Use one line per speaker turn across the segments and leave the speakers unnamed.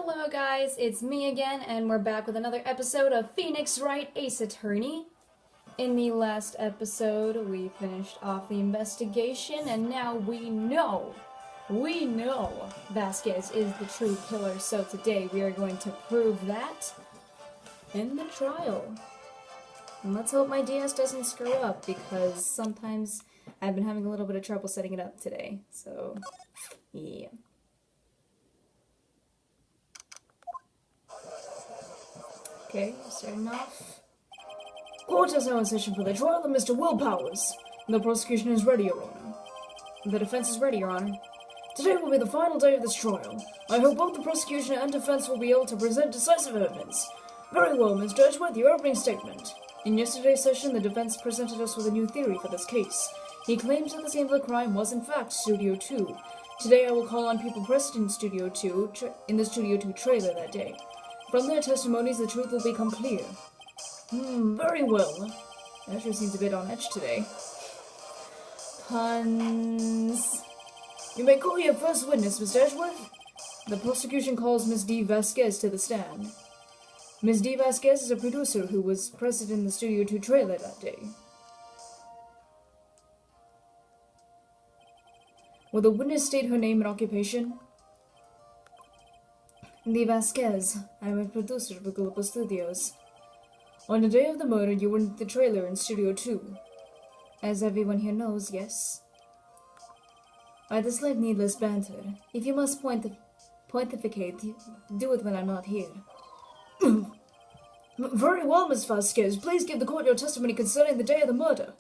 Hello guys, it's me again, and we're back with another episode of Phoenix Wright Ace Attorney. In the last episode, we finished off the investigation, and now we know Vasquez is the true killer, so today we are going to prove that in the trial. And let's hope my DS doesn't screw up, because sometimes I've been having a little bit of trouble setting it up today, so yeah. Okay, starting off. Court has now in session for the trial of Mr. Will Powers. The prosecution is ready, Your Honor. The defense is ready, Your Honor. Today will be the final day of this trial. I hope both the prosecution and defense will be able to present decisive evidence. Very well, Mr. Edgeworth, your opening statement. In yesterday's session, the defense presented us with a new theory for this case. He claims that the scene of the crime was in fact Studio 2. Today I will call on people present in Studio 2, in the Studio 2 trailer that day. From their testimonies, the truth will become clear. Very well. That sure seems a bit on edge today. Puns. You may call your first witness, Mr. Edgeworth. The prosecution calls Miss D. Vasquez to the stand. Miss D. Vasquez is a producer who was present in the Studio 2 trailer that day. Will the witness state her name and occupation? D. Vasquez. I am a producer for Global Studios. On the day of the murder, you were in the trailer in Studio 2. As everyone here knows, yes? I dislike needless banter. If you must pontificate, do it when I'm not here. Very well, Miss Vasquez. Please give the court your testimony concerning the day of the murder.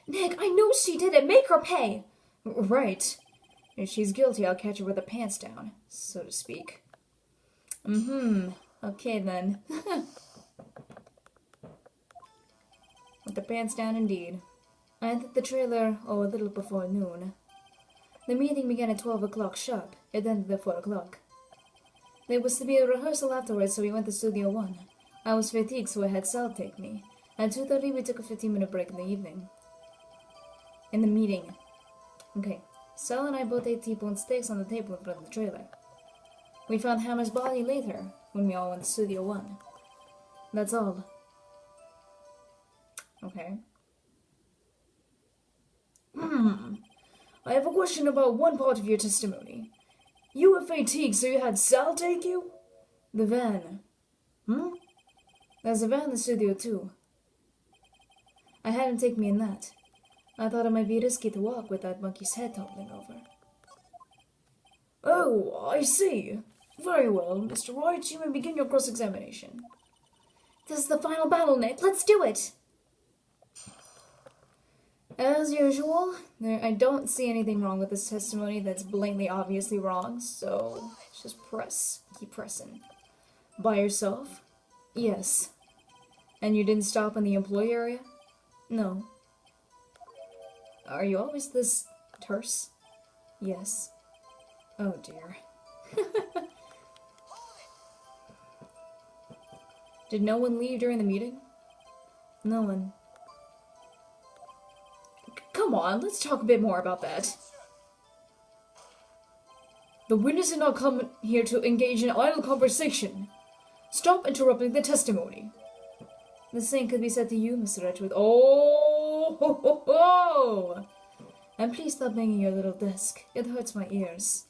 Nick, I know she did it. Make her pay.
Right. If she's guilty, I'll catch her with her pants down, so to speak. Okay then. With the pants down indeed. I entered the trailer, a little before noon. The meeting began at 12 o'clock sharp. It ended at 4 o'clock. There was to be a rehearsal afterwards, so we went to Studio 1. I was fatigued, so I had Sal take me. At 2:30, we took a 15-minute break in the evening. In the meeting. Okay. Sal and I both ate T-bone steaks on the table in front of the trailer. We found Hammer's body later, when we all went to Studio 1. That's all. Okay. I have a question about one part of your testimony. You were fatigued, so you had Sal take you? The van. There's a van in Studio 2. I had him take me in that. I thought it might be risky to walk with that monkey's head toppling over. Oh, I see. Very well, Mr. Wright, you may begin your cross-examination.
This is the final battle, Nick. Let's do it.
As usual, I don't see anything wrong with this testimony that's blatantly obviously wrong, so just keep pressing. By yourself? Yes. And you didn't stop in the employee area? No. Are you always this terse? Yes. Oh dear. Did no one leave during the meeting? No one. Come on, let's talk a bit more about that. The witness did not come here to engage in idle conversation. Stop interrupting the testimony. The same could be said to you, Mr. Edgeworth. Oh, ho, ho, ho. And please stop banging your little desk. It hurts my ears.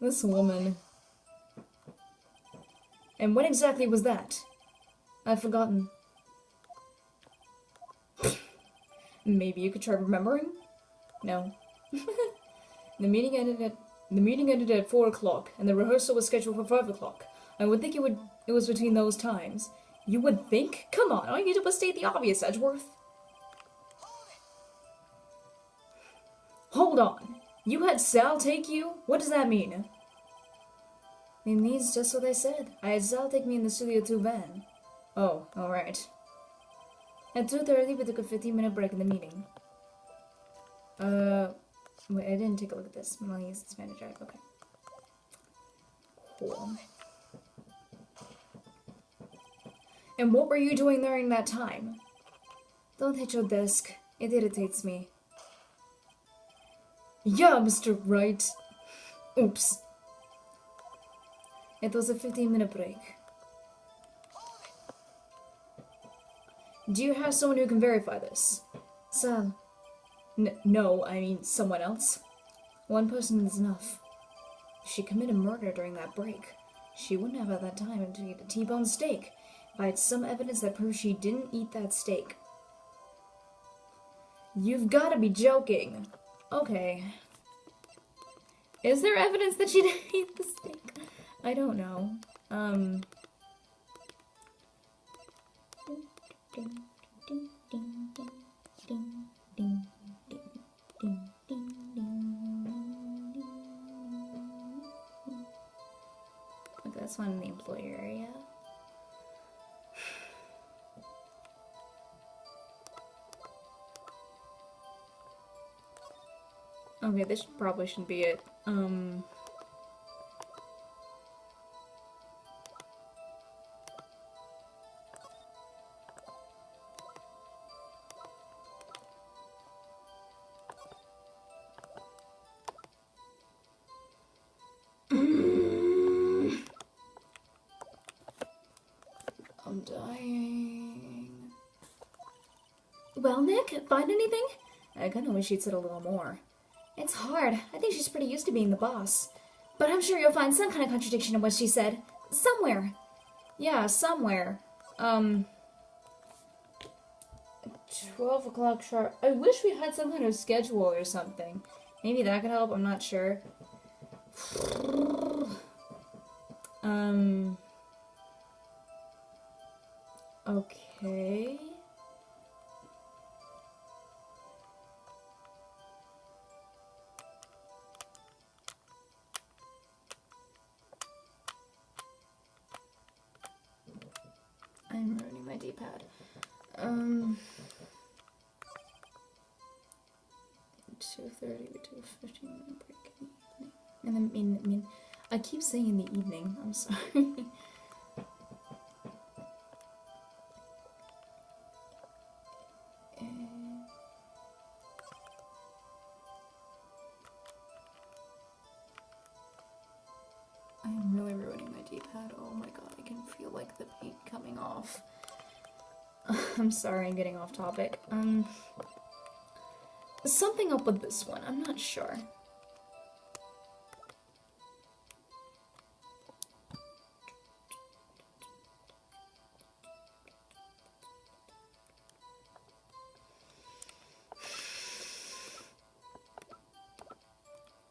This woman. And what exactly was that? I've forgotten. Maybe you could try remembering? No. The meeting ended at 4 o'clock, and the rehearsal was scheduled for 5 o'clock. I would think it was between those times. You would think? Come on, all you need to state the obvious, Edgeworth. Hold on. You had Sal take you? What does that mean? It means just what I said. I had Sal take me in the Studio 2 van. Oh, alright. At 2:30, we took a 15-minute break in the meeting. Wait, I didn't take a look at this. I'm gonna use this Spanish drive. Okay. Cool. And what were you doing during that time? Don't hit your desk. It irritates me. Yeah, Mr. Wright. Oops. It was a 15-minute break. Do you have someone who can verify this?
Sal.
No, I mean someone else. One person is enough. If she committed murder during that break, she wouldn't have had that time to eat a T-bone steak if I had some evidence that proves she didn't eat that steak. You've got to be joking. Okay. Is there evidence that she didn't eat the steak? I don't know. Look, that's one in the employee area. Okay, this probably shouldn't be it. I'm dying.
Well, Nick, find anything?
I kinda wish she'd said a little more.
It's hard. I think she's pretty used to being the boss. But I'm sure you'll find some kind of contradiction in what she said. Somewhere.
Yeah, somewhere. 12 o'clock sharp. I wish we had some kind of schedule or something. Maybe that could help, I'm not sure. Okay. I'm ruining my D-pad. 2:30 to 2:15 break in the evening. And then, I keep saying in the evening. I'm sorry. I'm really ruining my D-pad. Oh my god, I can feel like the paint coming off. I'm sorry, I'm getting off topic. Something up with this one, I'm not sure.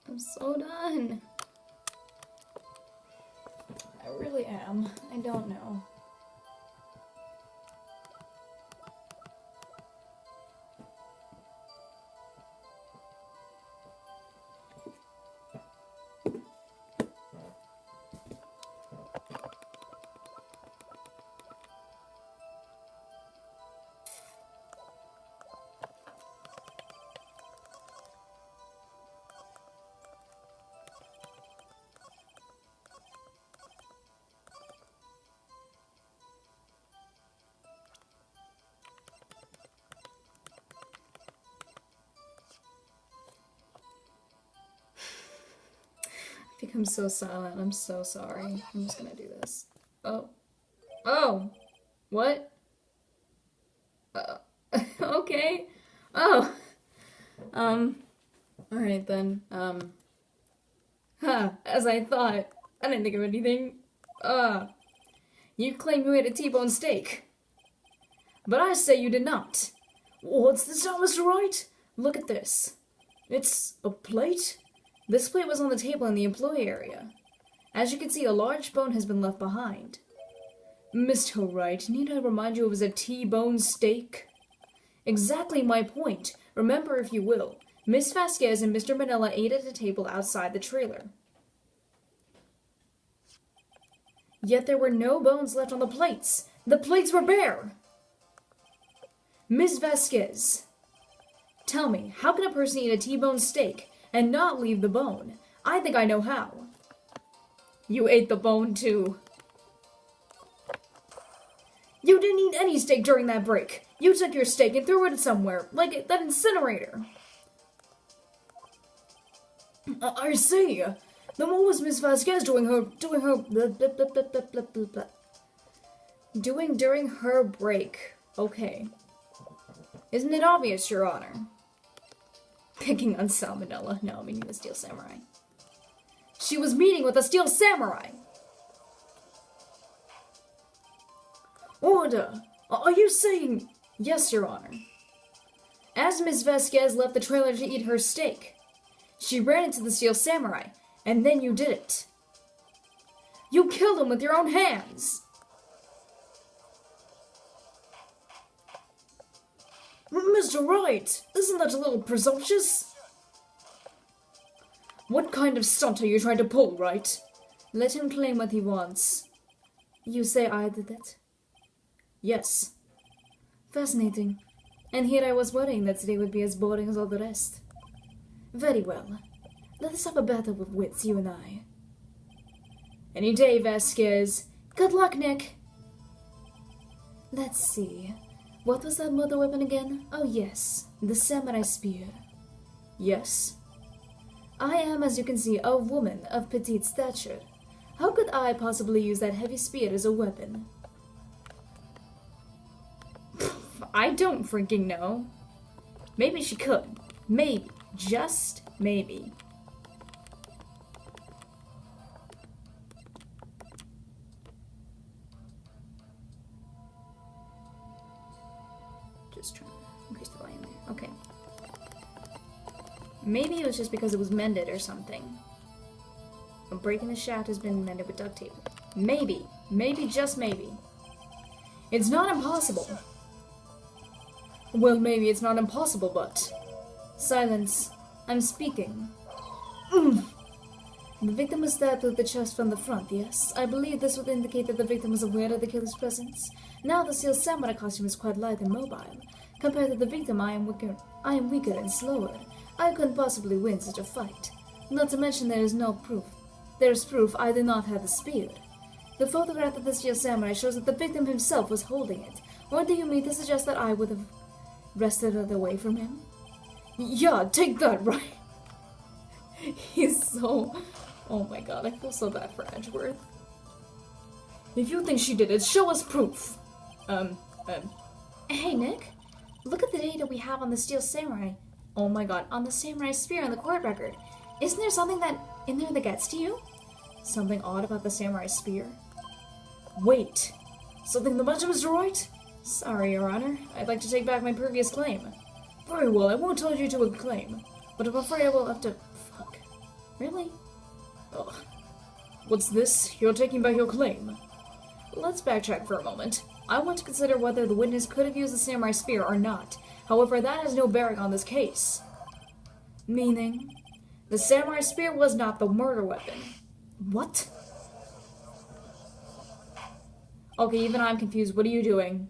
I'm so done. I really am. I don't know. Become so silent. I'm so sorry. I'm just gonna do this. Oh. Oh! What? Okay. Oh. Alright then. As I thought. I didn't think of anything. You claim you ate a T-bone steak. But I say you did not. What's this now, Mr. Wright? Look at this. It's a plate? This plate was on the table in the employee area. As you can see, a large bone has been left behind. Mr. Wright, need I remind you it was a T-bone steak? Exactly my point. Remember, if you will, Miss Vasquez and Mr. Manila ate at a table outside the trailer. Yet there were no bones left on the plates. The plates were bare. Miss Vasquez, tell me, how can a person eat a T-bone steak and not leave the bone? I think I know how. You ate the bone too. You didn't eat any steak during that break. You took your steak and threw it somewhere, like that incinerator. I see. Then what was Miss Vasquez doing during her break? Okay. Isn't it obvious, Your Honor? Picking on Salmonella. No, I mean the Steel Samurai. She was meeting with a Steel Samurai! Order! Are you saying... Yes, Your Honor. As Miss Vasquez left the trailer to eat her steak, she ran into the Steel Samurai, and then you did it. You killed him with your own hands! Mr. Wright, isn't that a little presumptuous? What kind of stunt are you trying to pull, Wright? Let him claim what he wants. You say I did it? Yes. Fascinating. And here I was worrying that today would be as boring as all the rest. Very well. Let us have a battle of wits, you and I. Any day, Vasquez. Good luck, Nick. Let's see. What was that murder weapon again? Oh yes, the samurai spear. Yes. I am, as you can see, a woman of petite stature. How could I possibly use that heavy spear as a weapon? I don't freaking know. Maybe she could. Maybe. Just maybe. Just trying to increase the volume there. Okay. Maybe it was just because it was mended or something. A break in the shaft has been mended with duct tape. Maybe. Maybe, just maybe. It's not impossible. Well, maybe it's not impossible, but... Silence. I'm speaking. The victim was stabbed with the chest from the front, yes? I believe this would indicate that the victim was aware of the killer's presence. Now the Steel Samurai costume is quite light and mobile. Compared to the victim, I am weaker and slower. I couldn't possibly win such a fight. Not to mention there is no proof. There is proof I did not have the spear. The photograph of the Steel Samurai shows that the victim himself was holding it. Or do you mean to suggest that I would have wrested it away from him? Yeah, take that, right? He's so... Oh my god, I feel so bad for Edgeworth. If you think she did it, show us proof!
Hey, Nick. Look at the data we have on the Steel Samurai.
Oh my god,
On the Samurai Spear in the court record. Isn't there something in there that gets to you?
something odd about the Samurai Spear? Wait! Something the matter, Mr. Wright? Sorry, Your Honor. I'd like to take back my previous claim. Very well, I won't hold you to a claim, but I'm afraid I will have to... Fuck. Really? Ugh. What's this? You're taking back your claim. Let's backtrack for a moment. I want to consider whether the witness could have used the Samurai Spear or not. However, that has no bearing on this case. Meaning? The Samurai Spear was not the murder weapon. What? Okay, even I'm confused. What are you doing?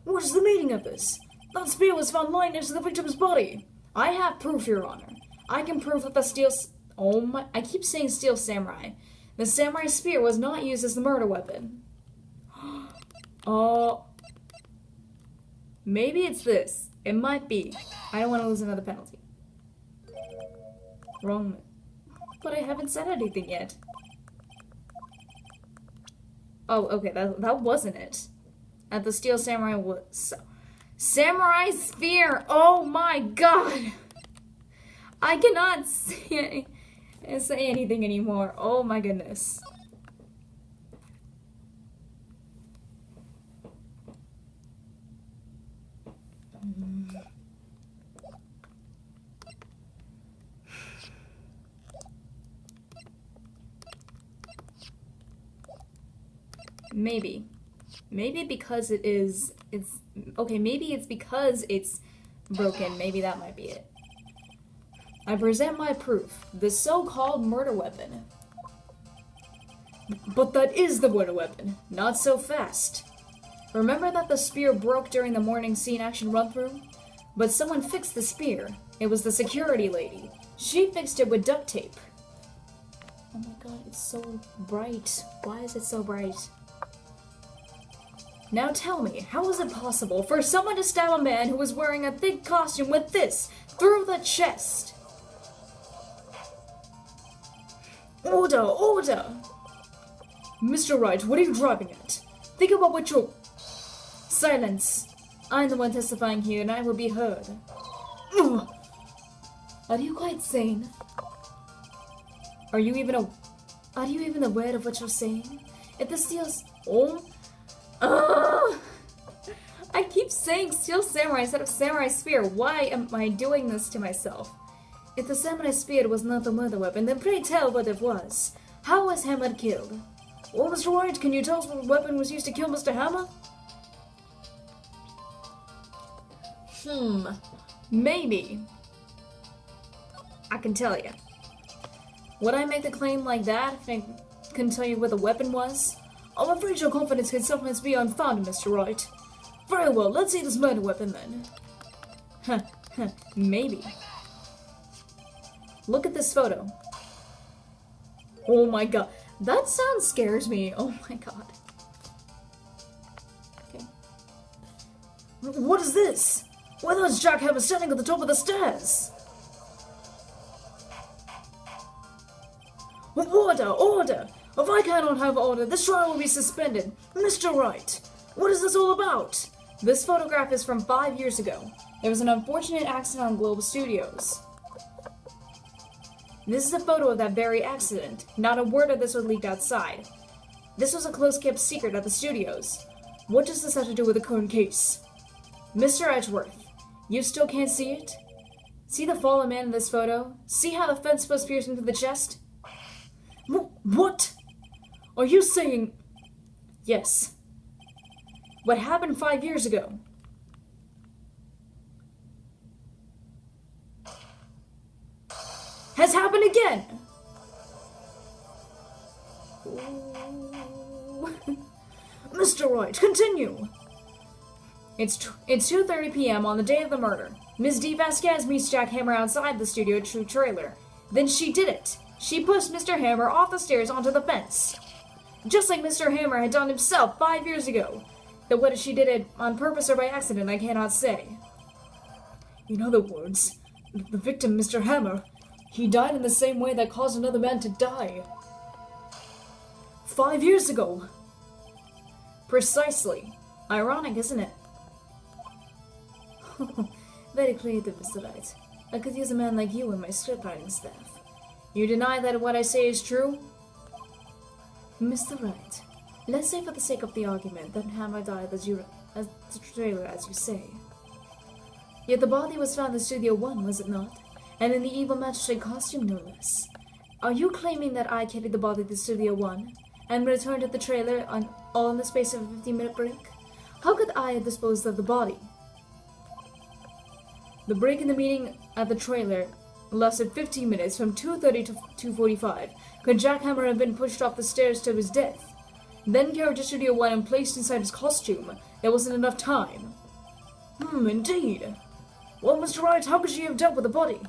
What is the meaning of this? That spear was found lying next to the victim's body. I have proof, Your Honor. I can prove that the steel... Oh my... I keep saying Steel Samurai. The Samurai Spear was not used as the murder weapon. Oh... Maybe it's this. It might be. I don't want to lose another penalty. Wrong. But I haven't said anything yet. Oh, okay, that wasn't it. At the Steel Samurai was... Samurai Spear! Oh my god! I cannot say anything anymore. Oh my goodness. Maybe. Maybe because it's okay, maybe it's because it's broken. Maybe that might be it. I present my proof. The so-called murder weapon. But that is the murder weapon. Not so fast. Remember that the spear broke during the morning scene action run-through? But someone fixed the spear. It was the security lady. She fixed it with duct tape. Oh my god, it's so bright. Why is it so bright? Now tell me, how is it possible for someone to stab a man who was wearing a thick costume with this through the chest? Order! Order! Mr. Wright, what are you driving at? Think about what you're...
Silence. I'm the one testifying here, and I will be heard.
Ugh.
Are you quite sane?
Are you even
aware of what you're saying? If the steel's...
Oh?
I keep saying Steel Samurai instead of Samurai Spear. Why am I doing this to myself? If the Samurai Spear was not the murder weapon, then pray tell what it was. How was Hammer killed?
Well, Mr. Wright, can you tell us what weapon was used to kill Mr. Hammer?
Maybe. I can tell you. Would I make a claim like that if I couldn't tell you what the weapon was?
I'm afraid your confidence can sometimes be unfounded, Mr. Wright. Very well, let's see this murder weapon then.
Maybe. Look at this photo.
Oh my god.
That sound scares me. Oh my god. Okay.
What is this? Why there's Jack Hammer standing at the top of the stairs? Order! Order! If I cannot have order, this trial will be suspended. Mr. Wright, what is this all about?
This photograph is from 5 years ago. There was an unfortunate accident on Globe Studios. This is a photo of that very accident. Not a word of this was leaked outside. This was a close-kept secret at the studios.
What does this have to do with the current case?
Mr. Edgeworth, you still can't see it? See the fallen man in this photo? See how the fence post pierced into the chest?
What? Are you saying...
Yes. What happened 5 years ago?
Has happened again! Mr. Wright, continue!
It's 2:30 p.m. on the day of the murder. Ms. D. Vasquez meets Jack Hammer outside the studio True Trailer. Then she did it. She pushed Mr. Hammer off the stairs onto the fence. Just like Mr. Hammer had done himself 5 years ago. Though whether she did it on purpose or by accident, I cannot say.
In other words, the victim, Mr. Hammer, he died in the same way that caused another man to die. 5 years ago.
Precisely. Ironic, isn't it?
Very creative, Mr. Wright. I could use a man like you in my scriptwriting staff.
You deny that what I say is true?
Mr. Wright, let's say for the sake of the argument that Hammer died as the trailer, as you say. Yet the body was found in Studio 1, was it not? And in the evil magistrate costume, no less. Are you claiming that I carried the body to Studio 1 and returned to the trailer all in the space of a 15-minute break? How could I have disposed of the body? The break in the meeting at the trailer lasted 15 minutes from 2:30 to 2:45. Could Jack Hammer have been pushed off the stairs to his death, then carried to Studio 1 and placed inside his costume? There wasn't enough time. Indeed. Well, Mr. Wright, how could she have dealt with the body?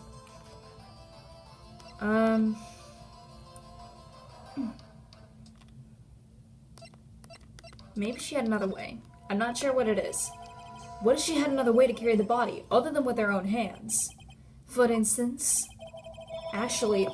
Maybe she had another way. I'm not sure what it is. What if she had another way to carry the body, other than with her own hands?
For instance?
Actually,